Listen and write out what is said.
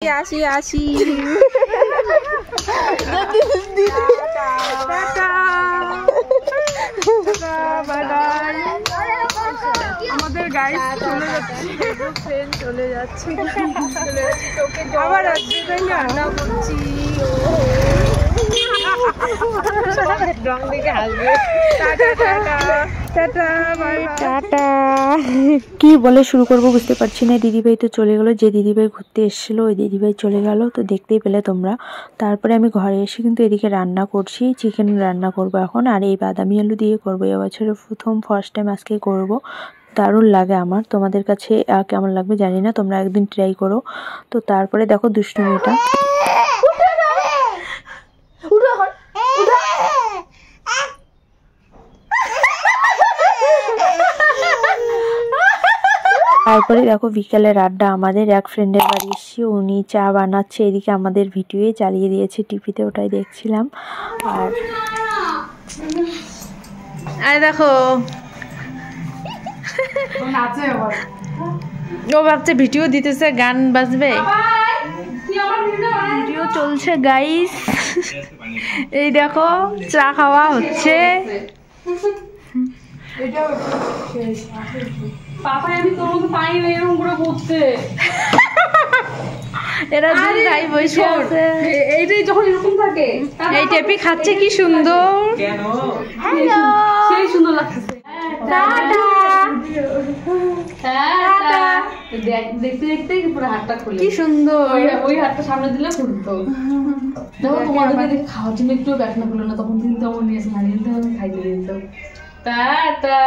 আসি আসি আমাদের গাইড চলে যাচ্ছে আবার রান্না করছি রং দেখে হাসবে কি বলে শুরু করব বুঝতে পারছি না। দিদিভাই তো চলে গেল, যে দিদিভাই ঘুরতে এসেছিল ওই দিদিভাই চলে গেল, তো দেখতেই পেলে তোমরা। তারপরে আমি ঘরে এসে কিন্তু এদিকে রান্না করছি, চিকেন রান্না করব এখন, আর এই বাদামি আলু দিয়ে করবো। এবছরের ফার্স্ট টাইম আজকে করব। দারুণ লাগে আমার, তোমাদের কাছে কেমন লাগবে জানি না, তোমরা একদিন ট্রাই করো। তো তারপরে দেখো দুষ্টুমিটা, তারপরে দেখো বিকালের আড্ডা। আমাদের এক ফ্রেন্ডের বাড়ি এসে উনি চা বানাচ্ছে, এদিকে আমাদের ভিডিওই চালিয়ে দিয়েছে টিভিতে, ওটাই দেখছিলাম। আর দেখো ও ভাবছে ভিডিও দিতেছে, গান বাজবে, ভিডিও চলছে গাইস। এই দেখো চা খাওয়া হচ্ছে। এরা দুই ভাই বসে আছে, এইটাই যখন এরকম থাকে এই টেপি খাচ্ছে, কি সুন্দর, সেই সুন্দর লাগতেছে। দেখতে দেখতে পুরো হাতটা খুলে, কি সুন্দর, ওই হাতটা সামনে দিলে খুলতো। দেখো তোমাদের দেখে খাওয়ার জন্য একটু ব্যাখ্যা করলো না, তখন কিন্তু আমার নিয়ে এসে হারিয়ে খাইতে দিত। টাটা।